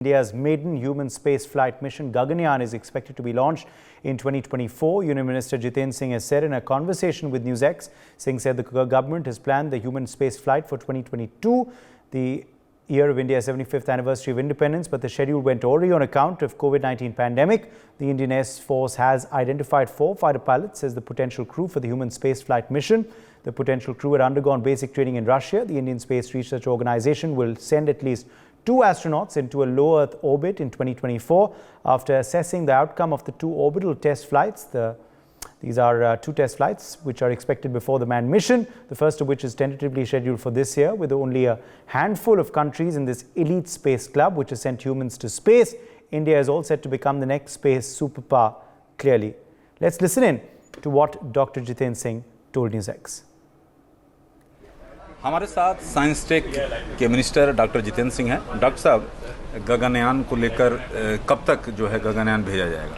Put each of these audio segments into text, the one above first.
India's maiden human spaceflight mission Gaganyaan is expected to be launched in 2024. Union Minister Jitendra Singh has said in a conversation with NewsX. Singh said the government has planned the human spaceflight for 2022, the year of India's 75th anniversary of independence, but the schedule went awry on account of COVID-19 pandemic. The Indian Air Force has identified 4 fighter pilots as the potential crew for the human spaceflight mission. The potential crew had undergone basic training in Russia. The Indian Space Research Organization will send at least 2 astronauts into a low Earth orbit in 2024 after assessing the outcome of the 2 orbital test flights. These are 2 test flights which are expected before the manned mission, the first of which is tentatively scheduled for this year, with only a handful of countries in this elite space club which has sent humans to space. India is all set to become the next space superpower, clearly. Let's listen in to what Dr. Jitendra Singh told NewsX. हमारे साथ science tech के minister doctor Jitendra Singh हैं। Doctor साहब, गगनयान को लेकर कब तक जो है गगनयान भेजा जाएगा?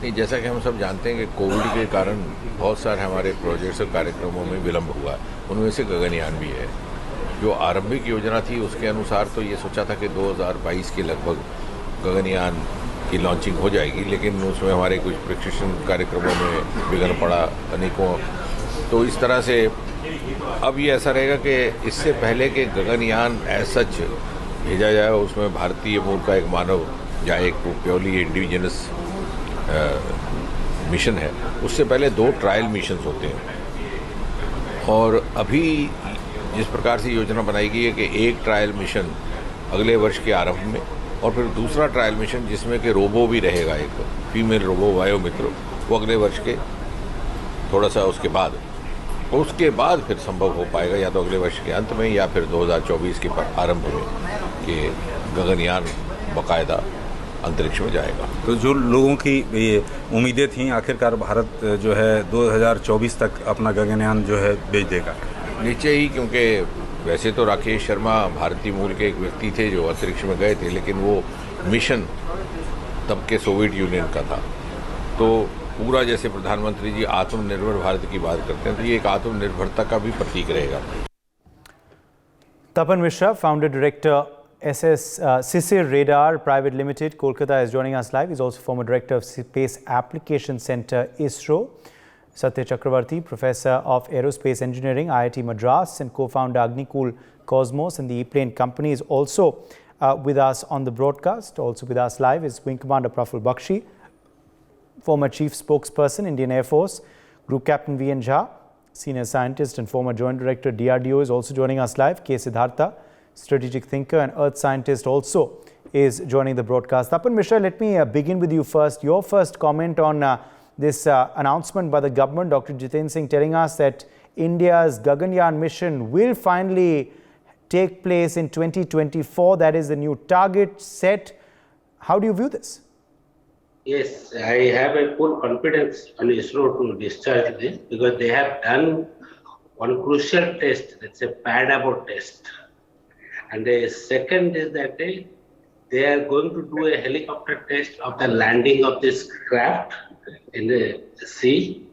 नहीं, जैसा कि हम सब जानते हैं कि कोविड के कारण बहुत सारे हमारे प्रोजेक्ट्स और कार्यक्रमों में विलम्ब हुआ, उनमें से गगनयान भी है। जो आरंभिक योजना थी उसके अनुसार तो ये सोचा था कि 2022 के लगभग गगनयान की लॉन्चिंग हो जाएगी, लेकिन उसमें हमारे कुछ प्रशिक्षण कार्यक्रमों में विघ्न पड़ा अनेकों। तो इस तरह से अब ये ऐसा रहेगा कि इससे पहले कि गगनयान एज सच भेजा जाए, उसमें भारतीय मूल का एक मानव या एक प्योरली इंडिविजिनस मिशन है, उससे पहले 2 ट्रायल मिशंस होते हैं। और अभी जिस प्रकार से योजना बनाई गई है कि एक ट्रायल मिशन अगले वर्ष के आरंभ में और फिर दूसरा ट्रायल मिशन जिसमें कि रोबो भी रहेगा, एक फीमेल रोबो वायोमित्र, वो अगले वर्ष के थोड़ा सा उसके बाद फिर संभव हो पाएगा, या तो अगले वर्ष के अंत में या फिर 2024 के आरंभ में कि गगनयान बाकायदा अंतरिक्ष में जाएगा। तो जो लोगों की ये उम्मीदें थीं, आखिरकार भारत जो है 2024 तक अपना गगनयान जो है भेज देगा? निश्चय ही, क्योंकि वैसे तो राकेश शर्मा भारतीय मूल के एक व्यक्ति थे जो अंतरिक्ष में गए थे, लेकिन वो मिशन तब के सोवियत यूनियन का था। तो पूरा जैसे प्रधानमंत्री जी आत्मनिर्भर भारत की बात करते हैं, तो ये एक आत्मनिर्भरता का भी प्रतीक रहेगा। Tapan Mishra, founder director CISIR Radar Private Limited, Kolkata, is joining us live. He's also former director of Space Application Center, ISRO. Satya Chakravarti, professor of aerospace engineering, IIT Madras, and co-founder Agnikul Cosmos and the E-Plane company, is also with us on the broadcast. Also with us live is Wing Commander Praful Bakshi, former Chief Spokesperson, Indian Air Force, Group Captain V.N. Jha, Senior Scientist and former Joint Director, DRDO, is also joining us live. K. Siddhartha, Strategic Thinker and Earth Scientist, also is joining the broadcast. Tapan Mishra, let me begin with you first. Your first comment on this announcement by the government, Dr. Jitendra Singh, telling us that India's Gaganyaan mission will finally take place in 2024. That is the new target set. How do you view this? Yes, I have a full confidence on ISRO to discharge this, because they have done one crucial test, that's a pad abort test. And the second is that they are going to do a helicopter test of the landing of this craft in the sea.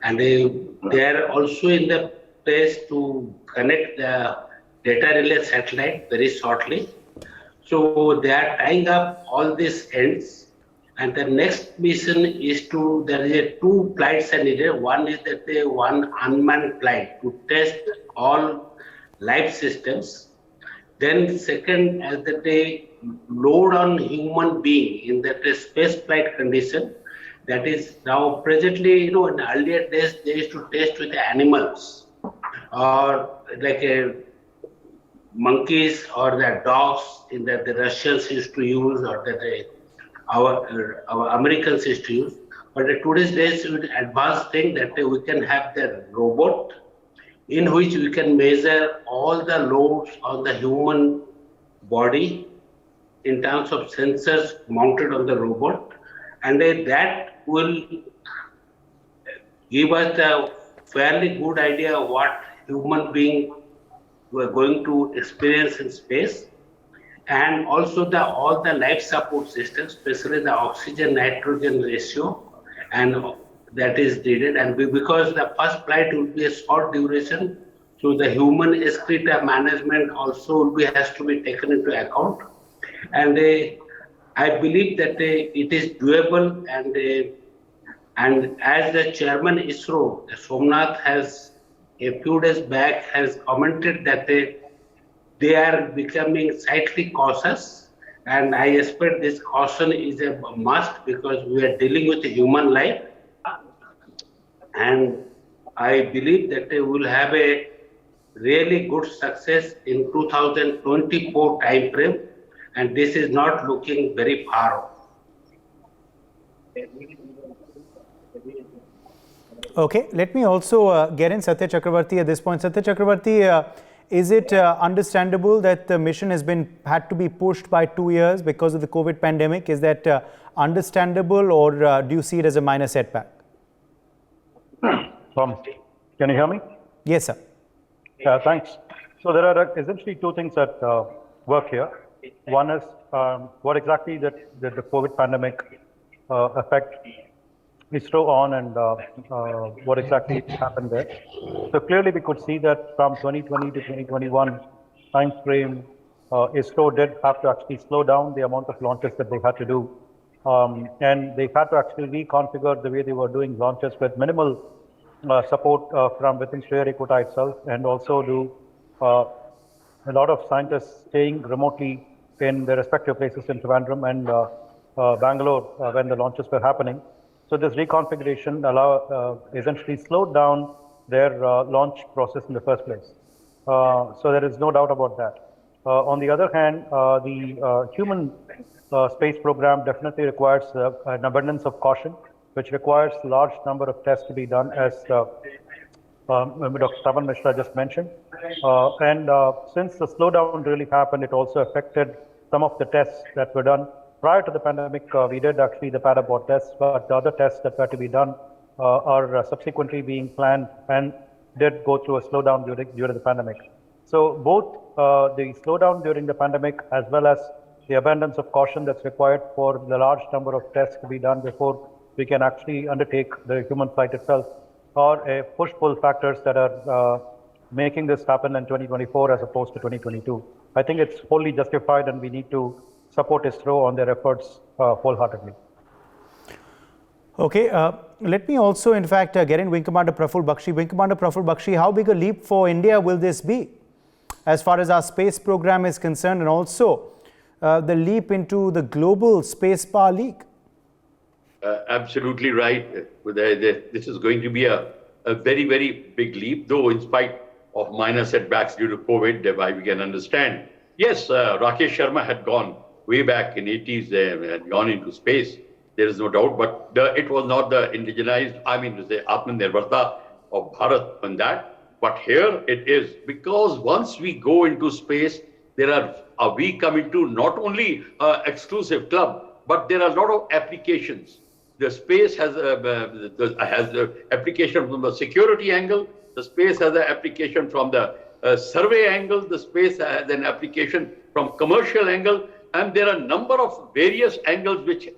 And they are also in the place to connect the data relay satellite very shortly. So they are tying up all these ends. And the next mission is there is 2 flights are needed. One is that one unmanned flight to test all life systems. Then second, as that they load on human being in that space flight condition. That is now presently, in earlier days, they used to test with animals or like monkeys or the dogs in that the Russians used to use, or that our Americans used to use. But today's days, with advanced thing that we can have the robot in which we can measure all the loads on the human body in terms of sensors mounted on the robot, and that will give us a fairly good idea of what human being were going to experience in space. And also all the life support systems, especially the oxygen-nitrogen ratio, and that is needed. And because the first flight will be a short duration, so the human excreta management also has to be taken into account. And I believe that it is doable, and as the chairman ISRO, Somnath, has a few days back has commented that they are becoming slightly cautious, and I expect this caution is a must because we are dealing with a human life, and I believe that they will have a really good success in 2024 time frame, and this is not looking very far off. Okay, let me also get in Satya Chakravarti at this point. Satya Chakravarti, is it understandable that the mission had to be pushed by 2 years because of the COVID pandemic? Is that understandable, or do you see it as a minor setback? Can you hear me? Yes, sir. Thanks. So there are essentially two things that work here. One is what exactly did the COVID pandemic affect ISRO on, and what exactly happened there. So clearly we could see that from 2020 to 2021 time frame, ISRO did have to actually slow down the amount of launches that they had to do. And they had to actually reconfigure the way they were doing launches with minimal support from within Sriharikota itself, and also do a lot of scientists staying remotely in their respective places in Trivandrum and Bangalore when the launches were happening. So this reconfiguration essentially slowed down their launch process in the first place. So there is no doubt about that. On the other hand, the human space program definitely requires an abundance of caution, which requires a large number of tests to be done, as Dr. Tapan Mishra just mentioned. Since the slowdown really happened, it also affected some of the tests that were done. Prior to the pandemic, we did actually the pad abort tests, but the other tests that were to be done are subsequently being planned and did go through a slowdown during the pandemic. So both the slowdown during the pandemic as well as the abundance of caution that's required for the large number of tests to be done before we can actually undertake the human flight itself are a push-pull factors that are making this happen in 2024 as opposed to 2022. I think it's wholly justified, and we need to support ISRO on their efforts wholeheartedly. Okay, let me also, in fact, get in Wing Commander Praful Bakshi. Wing Commander Praful Bakshi, how big a leap for India will this be as far as our space program is concerned, and also the leap into the global space power league? Absolutely right. This is going to be a very, very big leap, though in spite of minor setbacks due to COVID, thereby we can understand. Yes, Rakesh Sharma had gone way back in 80s, had gone into space. There is no doubt, but it was not the indigenized, Atmanirbharta of Bharat on that. But here it is, because once we go into space, we come into not only an exclusive club, but there are a lot of applications. The space has the application from the security angle. The space has an application from the survey angle. The space has an application from commercial angle. And there are a number of various angles which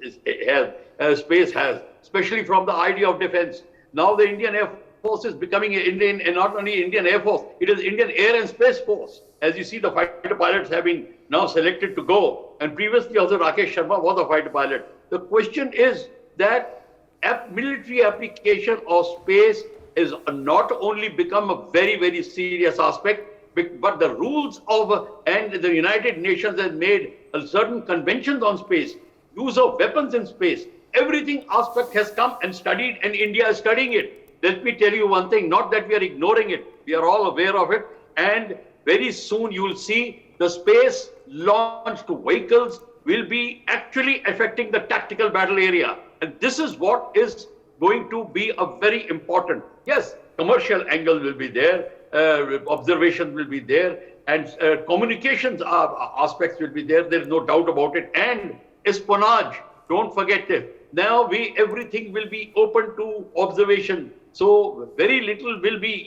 space has, especially from the idea of defense. Now the Indian Air Force is becoming not only Indian Air Force, it is Indian Air and Space Force. As you see, the fighter pilots have been now selected to go. And previously also Rakesh Sharma was a fighter pilot. The question is that military application of space is not only become a very, very serious aspect, but the rules and the United Nations has made certain conventions on space, use of weapons in space. Everything aspect has come and studied, and India is studying it. Let me tell you one thing, not that we are ignoring it. We are all aware of it. And very soon you will see the space launched vehicles will be actually affecting the tactical battle area. And this is what is going to be a very important. Yes, commercial angle will be there, observation will be there, and communications aspects will be there. There is no doubt about it. And espionage, don't forget it. Now everything will be open to observation. So very little will be,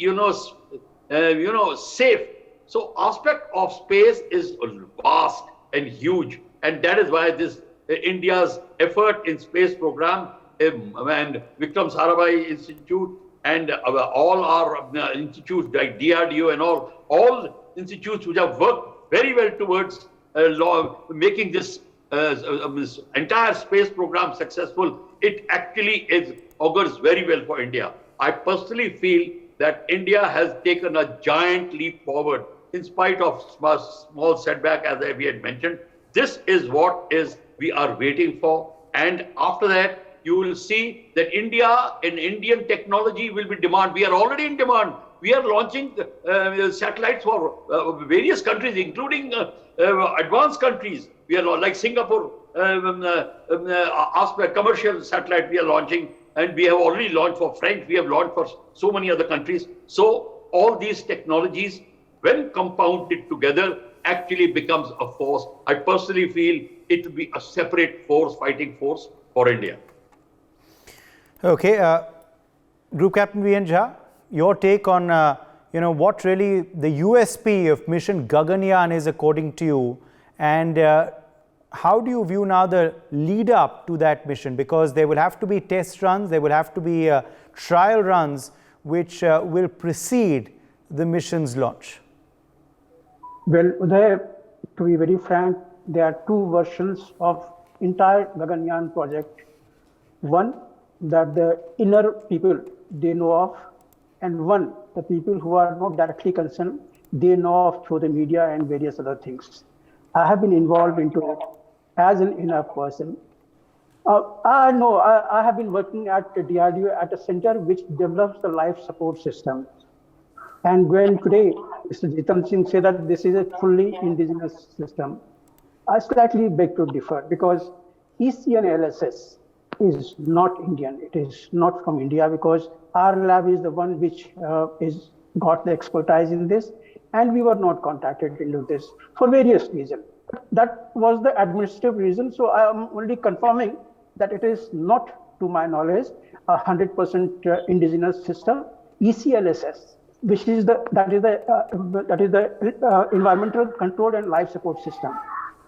safe. So aspect of space is vast and huge. And that is why this India's effort in space program and Vikram Sarabhai Institute and all our institutes like DRDO and all institutes which have worked very well towards making this entire space program successful, it actually augurs very well for India. I personally feel that India has taken a giant leap forward in spite of small setback, as we had mentioned. This is what we are waiting for. And after that, you will see that Indian technology will be demand. We are already in demand. We are launching satellites for various countries, including advanced countries. We are like Singapore, commercial satellite we are launching, and we have already launched for French. We have launched for so many other countries. So all these technologies, when compounded together, actually becomes a force. I personally feel it will be a separate force, fighting force for India. Okay, Group Captain V.N. Jha, your take on what really the USP of mission Gaganyaan is according to you, and how do you view now the lead up to that mission? Because there will have to be test runs, there will have to be trial runs which will precede the mission's launch. Well, Uday, to be very frank, there are two versions of entire Gaganyaan project. One, that the inner people, they know of, and one, the people who are not directly concerned, they know of through the media and various other things. I have been involved into it as an inner person. I know I have been working at the DRDO at a center which develops the life support system. And when today Mr. Jitendra Singh said that this is a fully indigenous system, I slightly beg to differ, because ECN LSS is not Indian. It is not from India, because our lab is the one which is got the expertise in this, and we were not contacted into this for various reasons. That was the administrative reason. So I am only confirming that it is not, to my knowledge, 100% indigenous system. ECLSS, which is the environmental control and life support system.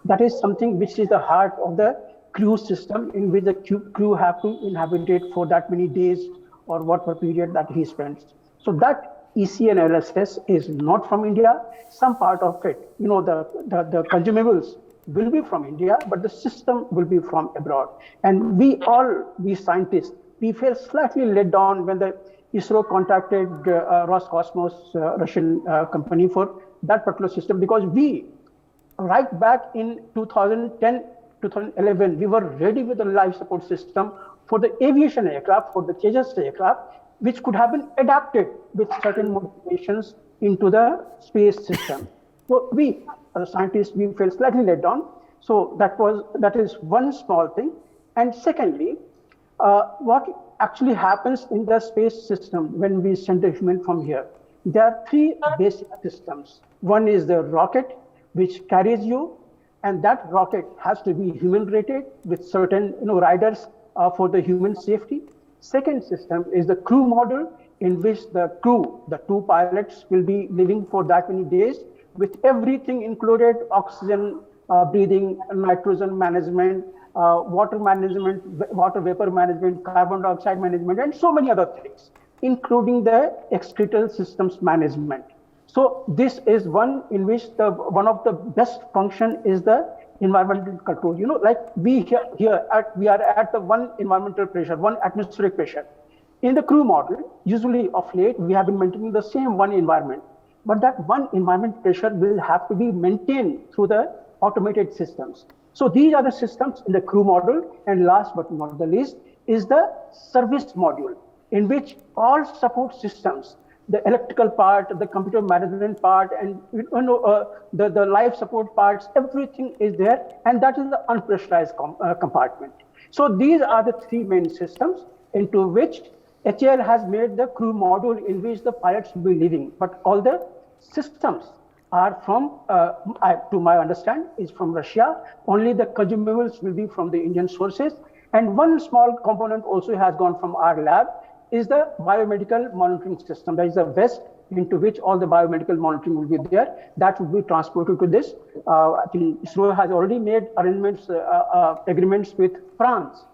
That is something which is the heart of the crew system, in which the crew have to inhabit it for that many days or whatever period that he spends. So that ECN LSS is not from India. Some part of it, the consumables will be from India, but the system will be from abroad. And we scientists, we felt slightly let down when the ISRO contacted Roscosmos, Russian company, for that particular system, because we, right back in 2010, 2011, we were ready with the life support system for the aviation aircraft, for the Tejas aircraft, which could have been adapted with certain modifications into the space system. So we, as scientists, we felt slightly let down. So that is one small thing. And secondly, what actually happens in the space system when we send a human from here? There are three basic systems. One is the rocket, which carries you, and that rocket has to be human rated with certain riders for the human safety. Second system is the crew model, in which the crew, the two pilots, will be living for that many days with everything included: oxygen, breathing, nitrogen management, water management, water vapor management, carbon dioxide management, and so many other things, including the excretal systems management. So this is one in which one of the best function is the environmental control. Like we are at the one environmental pressure, one atmospheric pressure. In the crew model, usually of late, we have been maintaining the same one environment, but that one environment pressure will have to be maintained through the automated systems. So these are the systems in the crew model. And last but not the least is the service module, in which all support systems, the electrical part, the computer management part, and the life support parts, everything is there, and that is the unpressurized compartment. So these are the three main systems into which HAL has made the crew module, in which the pilots will be living. But all the systems are from, to my understand, is from Russia. Only the consumables will be from the Indian sources. And one small component also has gone from our lab, is the biomedical monitoring system. That is the vest into which all the biomedical monitoring will be there. That will be transported to this. I think ISRO has already made arrangements, agreements with France,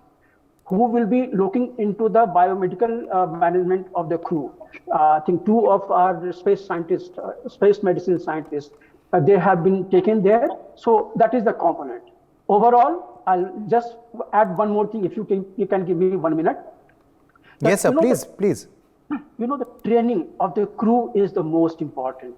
who will be looking into the biomedical management of the crew. I think two of our space scientists, space medicine scientists, they have been taken there. So that is the component. Overall, I'll just add one more thing. If you can give me 1 minute. Yes, sir. Please. The training of the crew is the most important.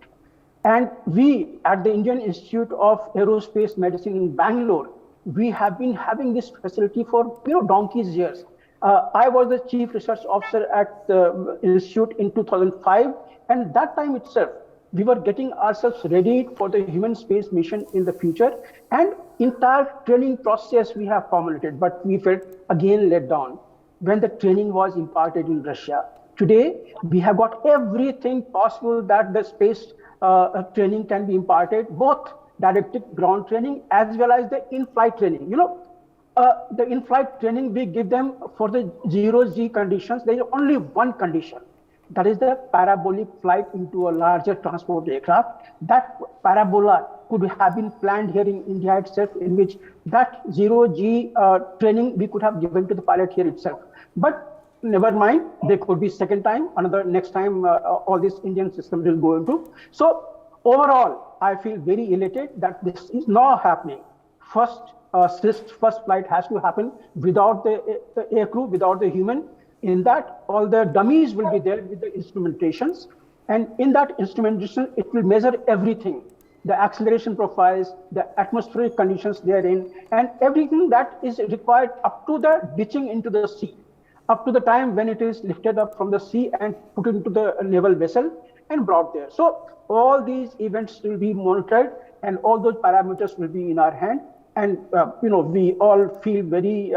And we at the Indian Institute of Aerospace Medicine in Bangalore, we have been having this facility for donkey's years. I was the chief research officer at the institute in 2005, and that time itself, we were getting ourselves ready for the human space mission in the future, and entire training process we have formulated, but we felt again let down when the training was imparted in Russia. Today, we have got everything possible that the space training can be imparted, both directed ground training as well as the in-flight training. The in-flight training we give them for the 0G conditions. There is only one condition. That is the parabolic flight into a larger transport aircraft. That parabola could have been planned here in India itself, in which that 0G training we could have given to the pilot here itself. But never mind, there could be second time, next time all this Indian system will go into. So overall, I feel very elated that this is now happening. First flight has to happen without the air crew, without the human. In that, all the dummies will be there with the instrumentations. And in that instrumentation, it will measure everything. The acceleration profiles, the atmospheric conditions therein, and everything that is required up to the ditching into the sea, up to the time when it is lifted up from the sea and put into the naval vessel and brought there. So all these events will be monitored, and all those parameters will be in our hand. And we all feel very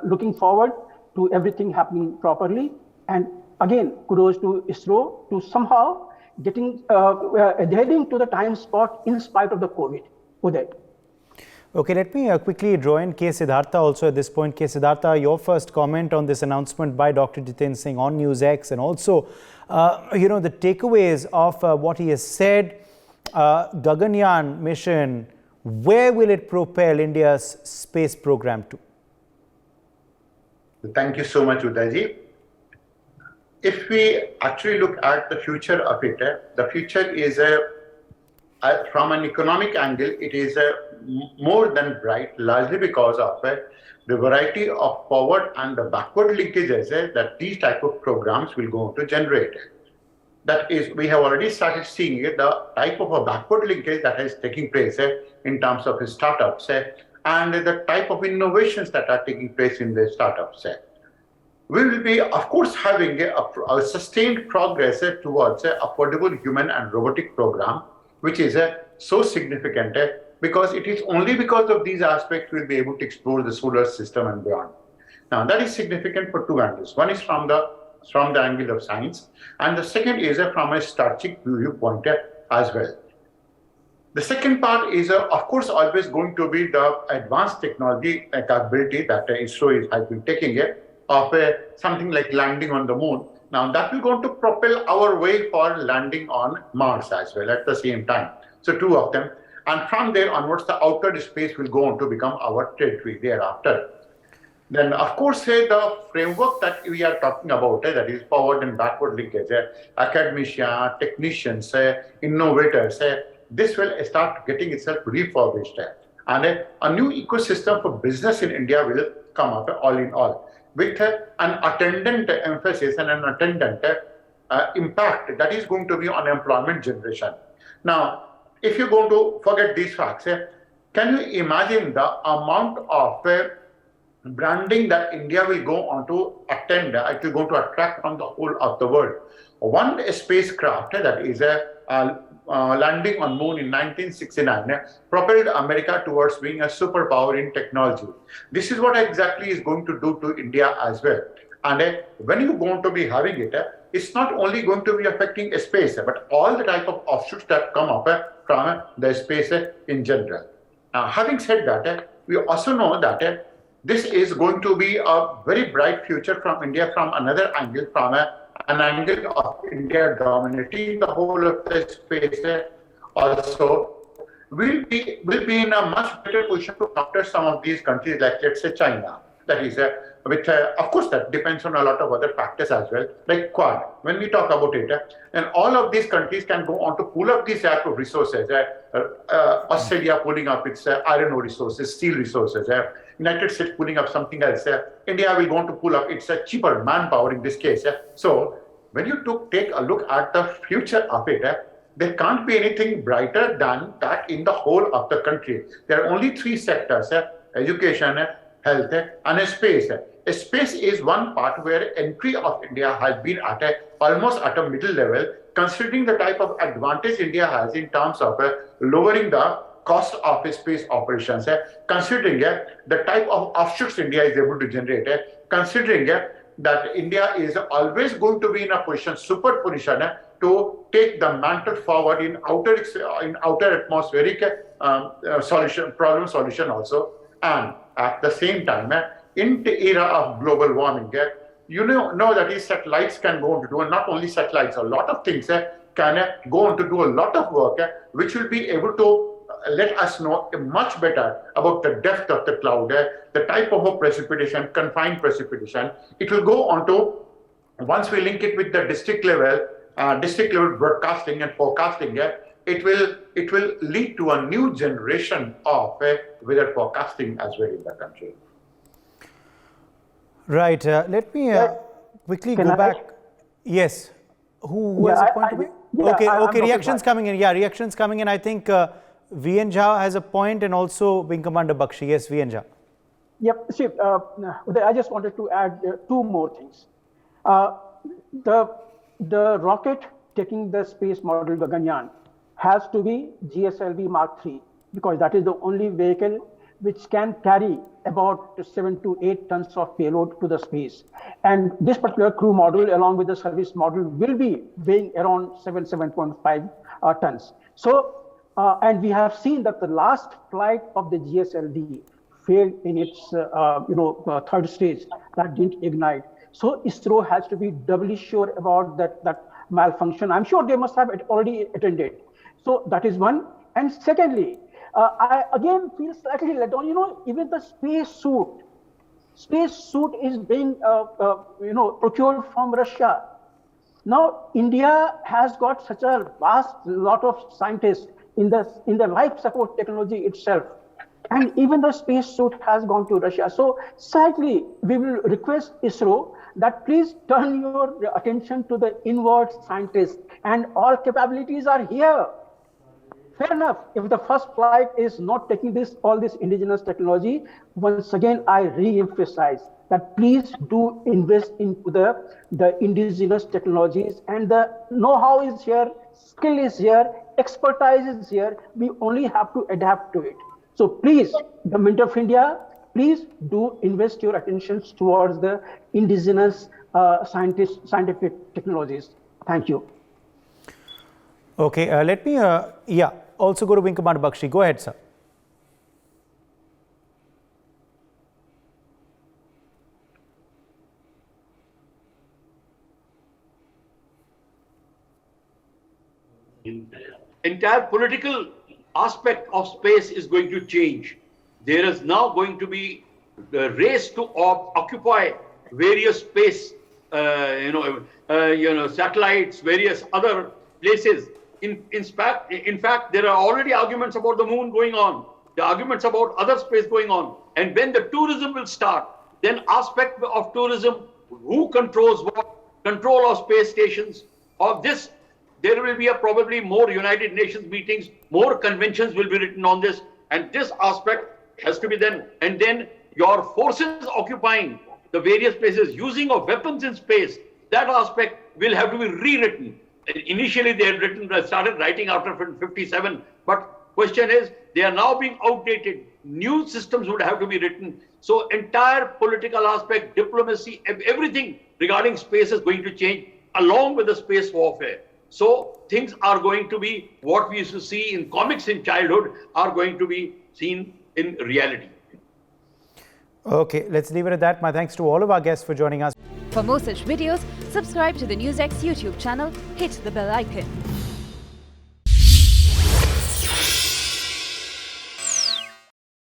looking forward to everything happening properly. And again, kudos to ISRO to somehow adhering to the time spot in spite of the COVID. Uday. Okay, let me quickly draw in K. Siddhartha also at this point. K. Siddhartha, your first comment on this announcement by Dr. Jitendra Singh on NewsX, and also, the takeaways of what he has said. Gaganyaan mission, where will it propel India's space program to? Thank you so much, Udayji. If we actually look at the future of it, the future is from an economic angle, it is more than bright, largely because of the variety of forward and the backward linkages that these type of programs will go to generate. That is, we have already started seeing the type of a backward linkage that is taking place in terms of startups and the type of innovations that are taking place in the startups. We will be, of course, having a sustained progress towards affordable human and robotic program, which is so significant because it is only because of these aspects we'll be able to explore the solar system and beyond. Now, that is significant for two angles. One is from the angle of science, and the second is from a strategic viewpoint as well. The second part is, of course, always going to be the advanced technology capability that ISRO has been taking of something like landing on the moon. Now, that will going to propel our way for landing on Mars as well at the same time. So two of them. And from there onwards, the outer space will go on to become our territory thereafter. Then, of course, the framework that we are talking about, that is forward and backward linkage, academicians, technicians, innovators, this will start getting itself refurbished. And a new ecosystem for business in India will come up all in all, with an attendant emphasis and an attendant impact that is going to be on employment generation. Now, if you're going to forget these facts, can you imagine the amount of branding that India will go on to attend, it will go to attract from the whole of the world. One spacecraft that is landing on moon in 1969 propelled America towards being a superpower in technology. This is what exactly is going to do to India as well. And when you're going to be having it, it's not only going to be affecting space, but all the type of offshoots that come up from the space in general. Now, having said that, we also know that this is going to be a very bright future from India from another angle, from an angle of India dominating the whole of the space. Also, will be in a much better position to counter some of these countries, like let's say China. That is, which of course that depends on a lot of other factors as well, like Quad. When we talk about it, and all of these countries can go on to pull up these type of resources. Australia pulling up its iron ore resources, steel resources. United States pulling up something else. India will go on to pull up its cheaper manpower in this case. So when you take a look at the future of it, there can't be anything brighter than that in the whole of the country. There are only three sectors: education, health, and space. Space is one part where entry of India has been almost at a middle level, considering the type of advantage India has in terms of lowering the cost of space operations, considering the type of offshoots India is able to generate, considering that India is always going to be in a position, super position, to take the mantle forward in outer atmospheric problem solution also, and at the same time, in the era of global warming, you know that is satellites can go on to do, and not only satellites, a lot of things can go on to do a lot of work, which will be able to let us know much better about the depth of the cloud, the type of precipitation, confined precipitation. It will go on to, once we link it with the district level broadcasting and forecasting, it will lead to a new generation of weather forecasting as well in the country. Right. Let me quickly go back. Yes. Who has a point to make? Okay. Reactions coming in. Yeah, reactions coming in. I think VN Jha has a point, and also Wing Commander Bakshi. Yes, VN Jha. Yep. See, I just wanted to add two more things. The rocket taking the space model Gaganyaan has to be GSLV Mark III, because that is the only vehicle which can carry about 7 to 8 tons of payload to the space. And this particular crew model, along with the service model, will be weighing around 7.5 tons. So, and we have seen that the last flight of the GSLV failed in its third stage, that didn't ignite. So ISRO has to be doubly sure about that malfunction. I'm sure they must have already attended. So that is one. And secondly, I again feel slightly let down. Even the space suit is being procured from Russia. Now India has got such a vast lot of scientists in the life support technology itself, and even the space suit has gone to Russia. So sadly, we will request ISRO that please turn your attention to the inward scientists, and all capabilities are here. Fair enough, if the first flight is not taking all this indigenous technology, once again, I re-emphasize that please do invest into the indigenous technologies, and the know-how is here, skill is here, expertise is here. We only have to adapt to it. So please, Government of India, please do invest your attentions towards the indigenous scientific technologies. Thank you. Okay, let me, also go to Wing Commander Bakshi. Go ahead, sir. Entire political aspect of space is going to change. There is now going to be the race to occupy various space, satellites, various other places. In fact, there are already arguments about the moon going on. There are arguments about other space going on. And when the tourism will start, then aspect of tourism, who controls what, control of space stations, of this, there will be probably more United Nations meetings, more conventions will be written on this, and this aspect has to be done. And then your forces occupying the various places, using of weapons in space, that aspect will have to be rewritten. Initially, they had started writing after 57, but question is, they are now being outdated. New systems would have to be written. So entire political aspect, diplomacy, everything regarding space is going to change along with the space warfare. So things are going to be, what we used to see in comics in childhood are going to be seen in reality. Okay, let's leave it at that. My thanks to all of our guests for joining us. For more such videos, subscribe to the NewsX YouTube channel, hit the bell icon.